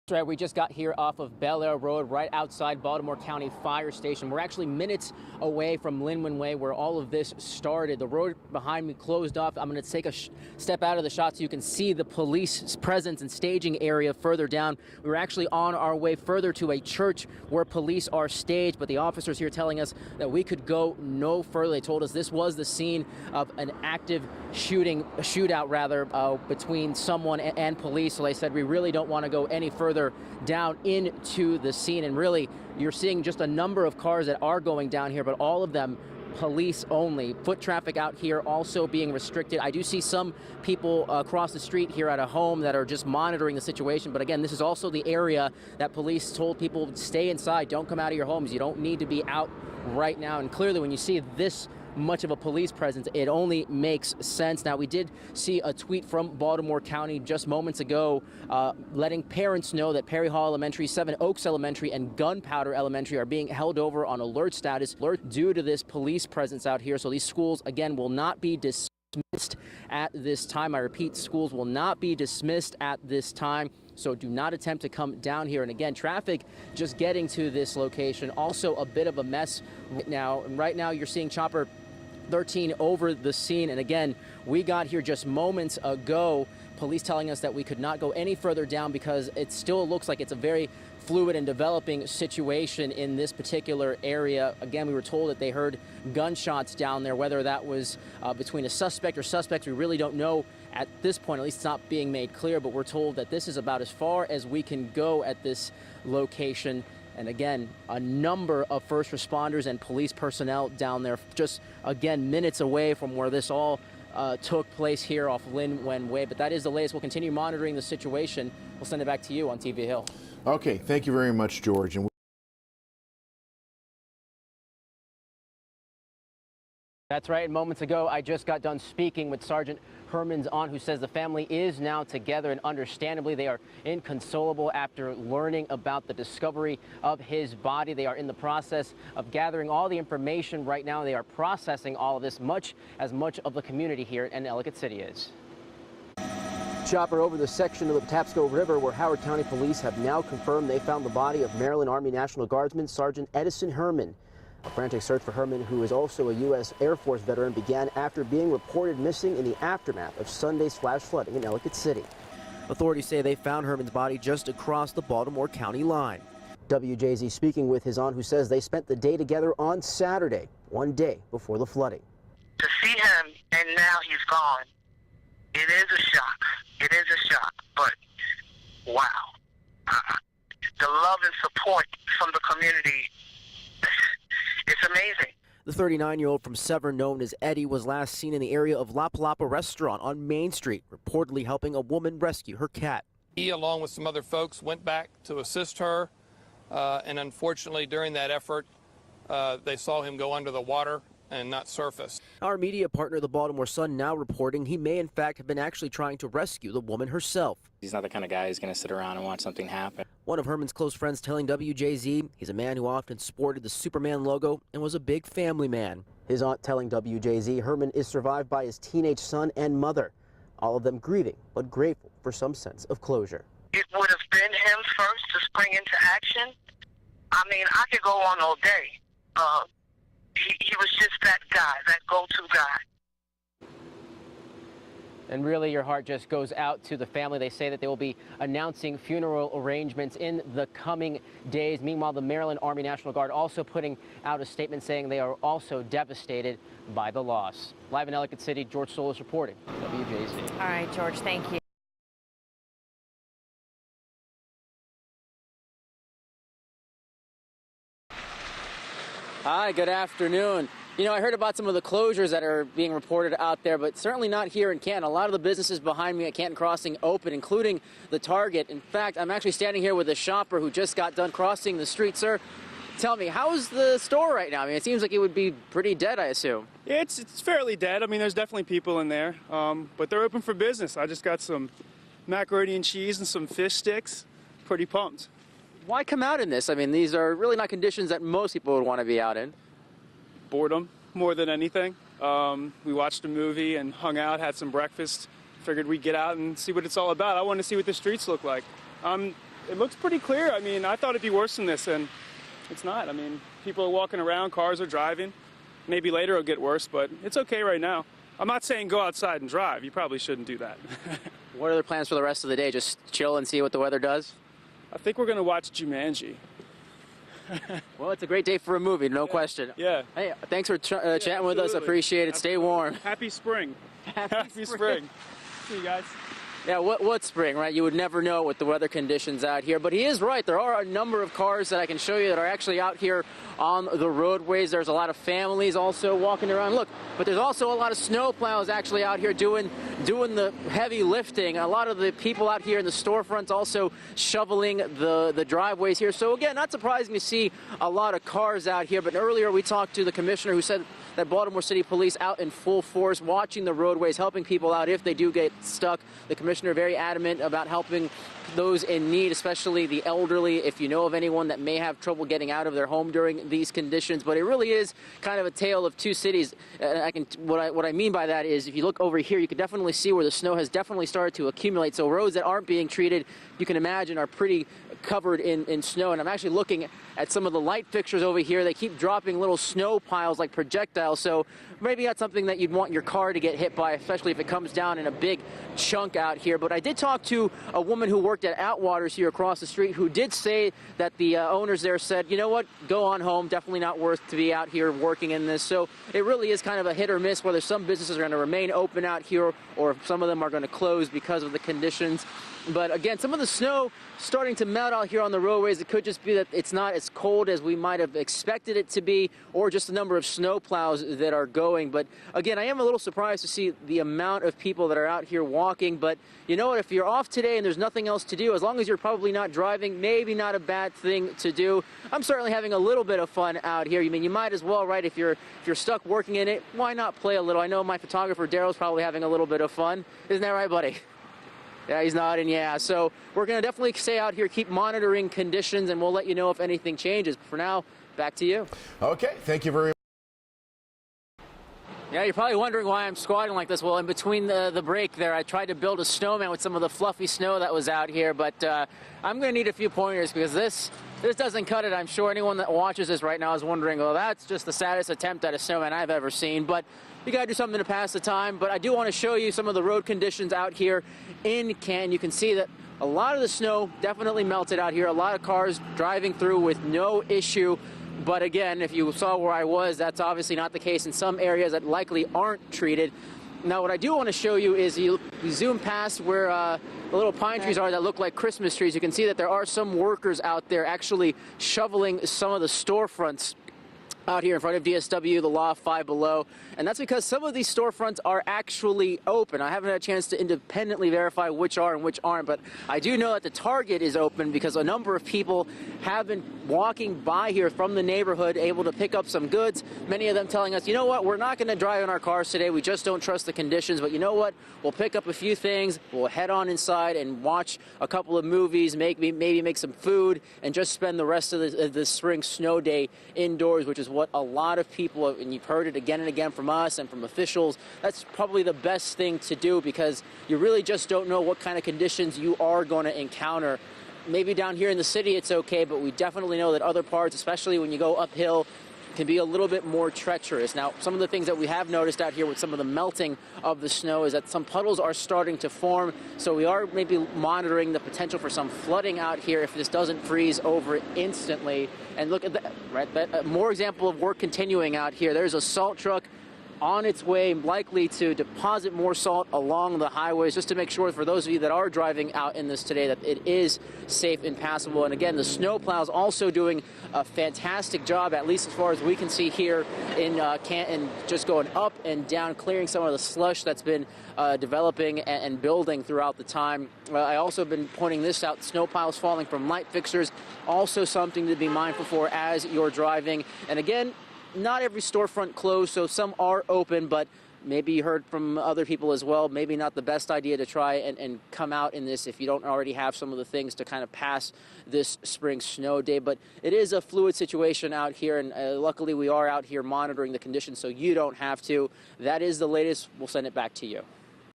That's right, we just got here off of Bel Air Road, right outside Baltimore County Fire Station. We're actually minutes away from Linwood Way, where all of this started. The road behind me closed off. I'm going to take a step out of the shot so you can see the police presence and staging area further down. We were actually on our way further to a church where police are staged, but the officers here telling us that we could go no further. They told us this was the scene of an active shootout between someone and police. So they said we really don't want to go any further down into the scene, and really you're seeing just a number of cars that are going down here, but all of them police only. Foot traffic out here also being restricted. I do see some people across the street here at a home that are just monitoring the situation, but again, this is also the area that police told people stay inside, don't come out of your homes, you don't need to be out right now. And clearly when you see this much of a police presence, it only makes sense. Now, we did see a tweet from Baltimore County just moments ago letting parents know that Perry Hall Elementary, Seven Oaks Elementary, and Gunpowder Elementary are being held over on alert status due to this police presence out here. So these schools, again, will not be dismissed at this time. I repeat, schools will not be dismissed at this time. So do not attempt to come down here. And again, traffic just getting to this location, also a bit of a mess right now. And right now you're seeing Chopper 13 over the scene. And again, we got here just moments ago, police telling us that we could not go any further down because it still looks like it's a very fluid and developing situation in this particular area. Again, we were told that they heard gunshots down there, whether that was between a suspect or suspects. We really don't know at this point. At least it's not being made clear, but we're told that this is about as far as we can go at this location. And again, a number of first responders and police personnel down there, just again minutes away from where this all took place here off Linwood Way. But that is the latest. We'll continue monitoring the situation. We'll send it back to you on TV Hill. Okay, thank you very much, George. And that's right. Moments ago, I just got done speaking with Sergeant Herman's aunt, who says the family is now together, and understandably they are inconsolable after learning about the discovery of his body. They are in the process of gathering all the information right now. They are processing all of this, much of the community here in Ellicott City is. Chopper over the section of the Patapsco River where Howard County Police have now confirmed they found the body of Maryland Army National Guardsman Sergeant Edison Herman. A frantic search for Herman, who is also a U.S. Air Force veteran, began after being reported missing in the aftermath of Sunday's flash flooding in Ellicott City. Authorities say they found Herman's body just across the Baltimore County line. WJZ speaking with his aunt, who says they spent the day together on Saturday, one day before the flooding. To see him and now he's gone, it is a shock. It is a shock, but wow. The love and support from the community, it's amazing. The 39-year-old from Severn, known as Eddie, was last seen in the area of La Palapa Restaurant on Main Street, reportedly helping a woman rescue her cat. He, along with some other folks, went back to assist her, and unfortunately during that effort, they saw him go under the water and not surface. Our media partner, the Baltimore Sun, now reporting he may in fact have been actually trying to rescue the woman herself. He's not the kind of guy who's going to sit around and watch something happen. One of Herman's close friends telling WJZ he's a man who often sported the Superman logo and was a big family man. His aunt telling WJZ Herman is survived by his teenage son and mother, all of them grieving but grateful for some sense of closure. It would have been him first to spring into action. I mean, I could go on all day. He was just that guy, that go-to guy. And really, your heart just goes out to the family. They say that they will be announcing funeral arrangements in the coming days. Meanwhile, the Maryland Army National Guard also putting out a statement saying they are also devastated by the loss. Live in Ellicott City, George Solis reporting, WJZ. All right, George, thank you. Hi, good afternoon. You know, I heard about some of the closures that are being reported out there, but certainly not here in Canton. A lot of the businesses behind me at Canton Crossing open, including the Target. In fact, I'm actually standing here with a shopper who just got done crossing the street. Sir, tell me, how's the store right now? I mean, it seems like it would be pretty dead, I assume. Yeah, it's fairly dead. I mean, there's definitely people in there, but they're open for business. I just got some macaroni and cheese and some fish sticks. Pretty pumped. Why come out in this? I mean, these are really not conditions that most people would want to be out in. Boredom, more than anything. We watched a movie and hung out, had some breakfast. Figured we'd get out and see what it's all about. I wanted to see what the streets look like. I'm it looks pretty clear. I mean, I thought it'd be worse than this, and it's not. I mean, people are walking around, cars are driving. Maybe later it'll get worse, but it's okay right now. I'm not saying go outside and drive. You probably shouldn't do that. What are the plans for the rest of the day? Just chill and see what the weather does? I think we're going to watch Jumanji. Well, it's a great day for a movie, no question. Yeah. Hey, thanks for chatting with us. Absolutely. Appreciate it. Stay warm. Happy spring. Happy spring. See you guys. Yeah, what spring, right? You would never know with the weather conditions out here. But he is right. There are a number of cars that I can show you that are actually out here on the roadways. There's a lot of families also walking around. Look, but there's also a lot of snow plows actually out here doing the heavy lifting. A lot of the people out here in the storefronts also shoveling the driveways here. So again, not surprising to see a lot of cars out here. But earlier we talked to the commissioner who said that Baltimore City Police out in full force, watching the roadways, helping people out if they do get stuck. The commissioner very adamant about helping those in need, especially the elderly, if you know of anyone that may have trouble getting out of their home during these conditions. But it really is kind of a tale of two cities. What I mean by that is if you look over here, you can definitely see where the snow has definitely started to accumulate. So roads that aren't being treated, you can imagine, are pretty covered in snow. And I'm actually looking at some of the light fixtures over here. They keep dropping little snow piles like projectiles. So maybe that's something that you'd want your car to get hit by, especially if it comes down in a big chunk out here. But I did talk to a woman who worked at Outwaters here across the street who did say that the owners there said, you know what, go on home. Definitely not worth to be out here working in this. So it really is kind of a hit or miss whether some businesses are going to remain open out here or if some of them are going to close because of the conditions. But again, some of the snow starting to melt out here on the roadways. It could just be that it's not as cold as we might have expected it to be, or just the number of snow plows that are going. But again, I am a little surprised to see the amount of people that are out here walking. But you know what, if you're off today and there's nothing else to do, as long as you're probably not driving, maybe not a bad thing to do. I'm certainly having a little bit of fun out here. I mean, you might as well, right? If you're stuck working in it, why not play a little? I know my photographer Daryl's probably having a little bit of fun. Isn't that right, buddy? Yeah, he's nodding, yeah. So we're going to definitely stay out here, keep monitoring conditions, and we'll let you know if anything changes. But for now, back to you. Okay, thank you very much. Yeah, you're probably wondering why I'm squatting like this. Well, in between the break there, I tried to build a snowman with some of the fluffy snow that was out here. But I'm going to need a few pointers because this doesn't cut it. I'm sure anyone that watches this right now is wondering, well, that's just the saddest attempt at a snowman I've ever seen. But you got to do something to pass the time. But I do want to show you some of the road conditions out here in Canton. You can see that a lot of the snow definitely melted out here. A lot of cars driving through with no issue. But again, if you saw where I was, that's obviously not the case in some areas that likely aren't treated. Now, what I do want to show you is you zoom past where the little pine trees are that look like Christmas trees. You can see that there are some workers out there actually shoveling some of the storefronts out here in front of DSW, the Loft 5 Below. And that's because some of these storefronts are actually open. I haven't had a chance to independently verify which are and which aren't, but I do know that the Target is open because a number of people have been walking by here from the neighborhood able to pick up some goods. Many of them telling us, you know what, we're not going to drive in our cars today. We just don't trust the conditions. But you know what? We'll pick up a few things. We'll head on inside and watch a couple of movies, maybe make some food, and just spend the rest of the spring snow day indoors, which is what a lot of people, and you've heard it again and again from us and from officials, that's probably the best thing to do because you really just don't know what kind of conditions you are going to encounter. Maybe down here in the city it's okay, but we definitely know that other parts, especially when you go uphill, can be a little bit more treacherous. Now, some of the things that we have noticed out here with some of the melting of the snow is that some puddles are starting to form, so we are maybe monitoring the potential for some flooding out here if this doesn't freeze over instantly. And look at that, right? More example of work continuing out here. There's a salt truck on its way, likely to deposit more salt along the highways, just to make sure for those of you that are driving out in this today that it is safe and passable. And again, the snow plows also doing a fantastic job, at least as far as we can see here in Canton, just going up and down, clearing some of the slush that's been developing and building throughout the time. I also have been pointing this out, snow piles falling from light fixtures, also something to be mindful for as you're driving. And again, not every storefront closed, so some are open, but maybe you heard from other people as well, maybe not the best idea to try and come out in this if you don't already have some of the things to kind of pass this spring snow day. But it is a fluid situation out here, and luckily we are out here monitoring the conditions so you don't have to. That is the latest. We'll send it back to you.